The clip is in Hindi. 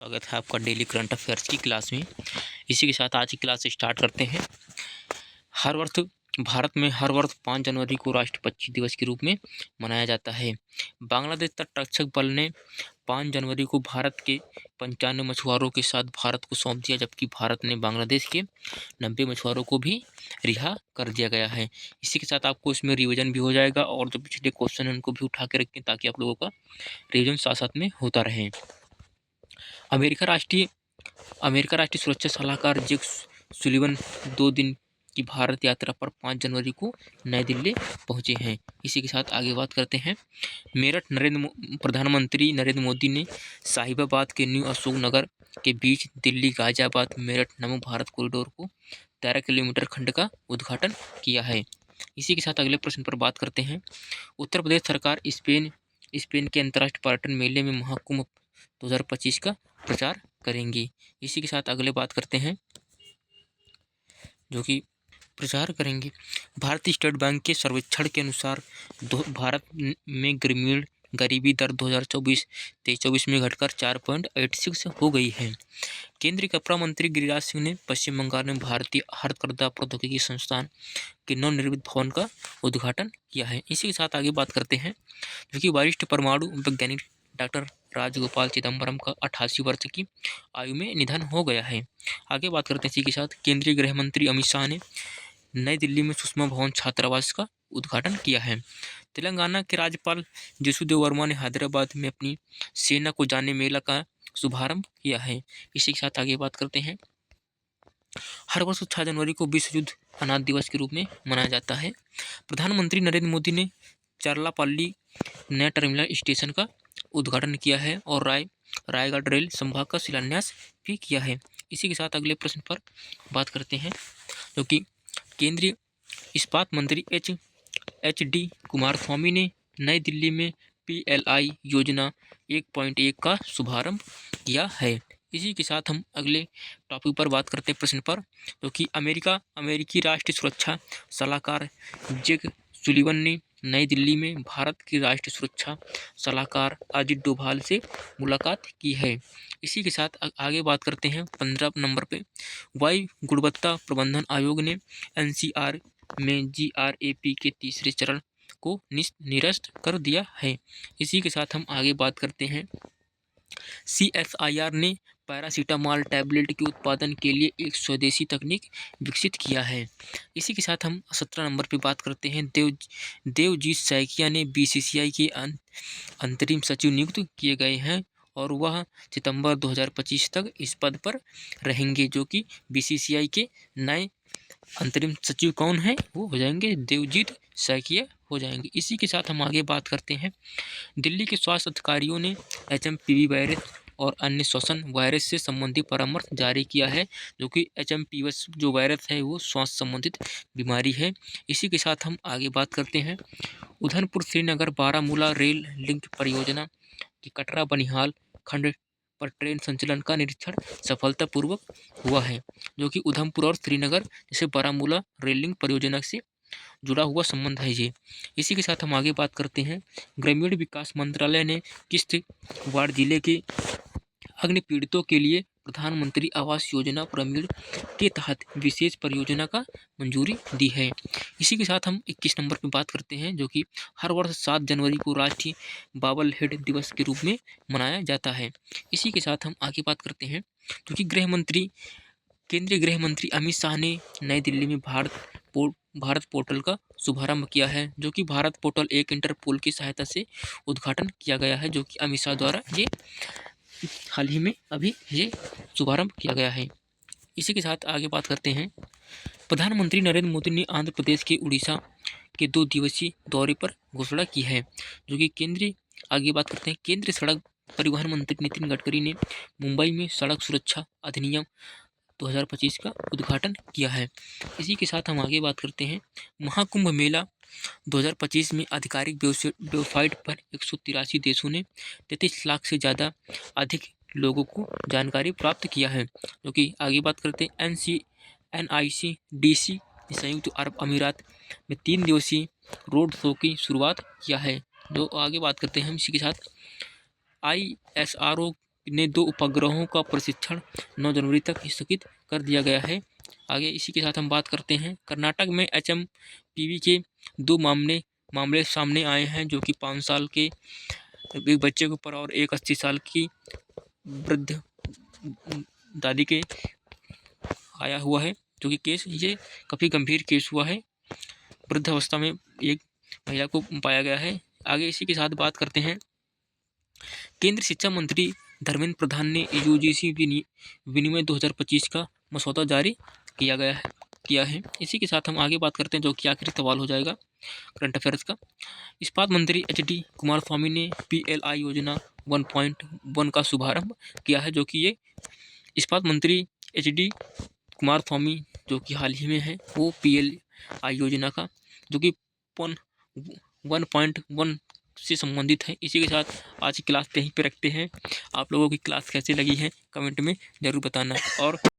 स्वागत है आपका डेली करंट अफेयर्स की क्लास में। इसी के साथ आज की क्लास स्टार्ट करते हैं। हर वर्ष भारत में हर वर्ष 5 जनवरी को राष्ट्रीय पक्षी दिवस के रूप में मनाया जाता है। बांग्लादेश तटरक्षक बल ने 5 जनवरी को भारत के 95 मछुआरों के साथ भारत को सौंप दिया, जबकि भारत ने बांग्लादेश के 90 मछुआरों को भी रिहा कर दिया गया है। इसी के साथ आपको इसमें रिवीजन भी हो जाएगा और जो पिछले क्वेश्चन हैं उनको भी उठा के रखें ताकि आप लोगों का रिवीजन साथ साथ में होता रहे। अमेरिका राष्ट्रीय सुरक्षा सलाहकार जेक सुलिवन 2 दिन की भारत यात्रा पर 5 जनवरी को नई दिल्ली पहुंचे हैं। इसी के साथ आगे बात करते हैं। प्रधानमंत्री नरेंद्र मोदी ने साहिबाबाद के न्यू अशोक नगर के बीच दिल्ली गाजियाबाद मेरठ नमो भारत कॉरिडोर को 13 किलोमीटर खंड का उद्घाटन किया है। इसी के साथ अगले प्रश्न पर बात करते हैं। उत्तर प्रदेश सरकार स्पेन के अंतर्राष्ट्रीय पर्यटन मेले में महाकुंभ 2025 का प्रचार करेंगी। इसी के साथ अगले बात करते हैं जो कि प्रचार करेंगे। भारतीय स्टेट बैंक के सर्वेक्षण के अनुसार भारत में ग्रामीण गरीबी दर 2024 में घटकर 4.86 हो गई है। केंद्रीय कपड़ा मंत्री गिरिराज सिंह ने पश्चिम बंगाल में भारतीय हथकरघा प्रौद्योगिकी संस्थान के नवनिर्मित भवन का उद्घाटन किया है। इसी के साथ आगे बात करते हैं जो कि वरिष्ठ परमाणु वैज्ञानिक डॉक्टर राजगोपाल चिदम्बरम का 88 वर्ष की आयु में निधन हो गया है। आगे बात करते हैं इसी के साथ। केंद्रीय गृह मंत्री अमित शाह ने नई दिल्ली में सुषमा भवन छात्रावास का उद्घाटन किया है। तेलंगाना के राज्यपाल जेसुदेव वर्मा ने हैदराबाद में अपनी सेना को जाने मेला का शुभारंभ किया है। इसी के साथ आगे बात करते हैं। हर वर्ष 6 जनवरी को विश्व युद्ध अनाथ दिवस के रूप में मनाया जाता है। प्रधानमंत्री नरेंद्र मोदी ने चरलापल्ली नए टर्मिनल स्टेशन का उद्घाटन किया है और रायगढ़ रेल संभाग का शिलान्यास भी किया है। इसी के साथ अगले प्रश्न पर बात करते हैं जो कि केंद्रीय इस्पात मंत्री एच डी कुमारस्वामी ने नई दिल्ली में PLI योजना 1.1 का शुभारंभ किया है। इसी के साथ हम अगले टॉपिक पर बात करते हैं प्रश्न पर जो कि अमेरिकी राष्ट्रीय सुरक्षा सलाहकार जेक सुलिवन ने नई दिल्ली में भारत के राष्ट्रीय सुरक्षा सलाहकार अजित डोभाल से मुलाकात की है। इसी के साथ आगे बात करते हैं 15 नंबर पे। वायु गुणवत्ता प्रबंधन आयोग ने NCR में GRAP के तीसरे चरण को निरस्त कर दिया है। इसी के साथ हम आगे बात करते हैं। CSIR ने पैरासीटामॉल टैबलेट के उत्पादन के लिए एक स्वदेशी तकनीक विकसित किया है। इसी के साथ हम 17 नंबर पर बात करते हैं। देवजीत सैकिया ने BCCI के अंतरिम सचिव नियुक्त किए गए हैं और वह सितंबर 2025 तक इस पद पर रहेंगे, जो कि BCCI के नए अंतरिम सचिव कौन है, वो हो जाएंगे देवजीत सैकिया हो जाएंगे। इसी के साथ हम आगे बात करते हैं। दिल्ली के स्वास्थ्य अधिकारियों ने HMPV वायरस और अन्य श्वसन वायरस से संबंधित परामर्श जारी किया है, जो कि HMPV जो वायरस है वो श्वास संबंधित बीमारी है। इसी के साथ हम आगे बात करते हैं। उधमपुर श्रीनगर बारामूला रेल लिंक परियोजना की कटरा बनिहाल खंड पर ट्रेन संचालन का निरीक्षण सफलतापूर्वक हुआ है, जो कि उधमपुर और श्रीनगर जैसे बारामूला रेल लिंक परियोजना से जुड़ा हुआ संबंध है ये। इसी के साथ हम आगे बात करते हैं। ग्रामीण विकास मंत्रालय ने किश्तवाड़ जिले के अग्नि पीड़ितों के लिए प्रधानमंत्री आवास योजना ग्रामीण के तहत विशेष परियोजना का मंजूरी दी है। इसी के साथ हम 21 नंबर पर बात करते हैं जो कि हर वर्ष 7 जनवरी को राष्ट्रीय बाबल हेड दिवस के रूप में मनाया जाता है। इसी के साथ हम आगे बात करते हैं जो कि केंद्रीय गृह मंत्री अमित शाह ने नई दिल्ली में भारत पोर्टल का शुभारंभ किया है, जो कि भारत पोर्टल एक इंटरपोल की सहायता से उद्घाटन किया गया है, जो कि अमित शाह द्वारा ये हाल ही में अभी ये शुभारंभ किया गया है। इसी के साथ आगे बात करते हैं। प्रधानमंत्री नरेंद्र मोदी ने आंध्र प्रदेश के उड़ीसा के 2 दिवसीय दौरे पर घोषणा की है, जो कि आगे बात करते हैं। केंद्रीय सड़क परिवहन मंत्री नितिन गडकरी ने मुंबई में सड़क सुरक्षा अधिनियम 2025 का उद्घाटन किया है। इसी के साथ हम आगे बात करते हैं। महाकुंभ मेला 2025 में आधिकारिक वेबसाइट पर 183 देशों ने 33 लाख से ज़्यादा अधिक लोगों को जानकारी प्राप्त किया है, जो कि आगे बात करते हैं। NICDC संयुक्त अरब अमीरात में 3 दिवसीय रोड शो की शुरुआत किया है, जो आगे बात करते हैं। इसी के साथ ISRO ने 2 उपग्रहों का प्रशिक्षण 9 जनवरी तक स्थगित कर दिया गया है। आगे इसी के साथ हम बात करते हैं, कर्नाटक में एचएमपीवी के 2 मामले सामने आए हैं, जो कि 5 साल के एक बच्चे के ऊपर और एक 80 साल की वृद्ध दादी के आया हुआ है, जो कि केस ये काफ़ी गंभीर केस हुआ है। वृद्धावस्था में एक महिला को पाया गया है। आगे इसी के साथ बात करते हैं, केंद्र शिक्षा मंत्री धर्मेंद्र प्रधान ने यूजीसी विनिमय 2025 का मसौदा जारी किया है। इसी के साथ हम आगे बात करते हैं, जो कि आखिरी सवाल हो जाएगा करंट अफेयर्स का। इस्पात मंत्री एचडी कुमारस्वामी ने पीएलआई योजना 1.1 का शुभारंभ किया है, जो कि ये इस्पात मंत्री एचडी कुमारस्वामी जो कि हाल ही में है, वो पीएलआई योजना का जो कि 1.1 से संबंधित है। इसी के साथ आज की क्लास यहीं पे रखते हैं। आप लोगों की क्लास कैसी लगी है कमेंट में ज़रूर बताना। और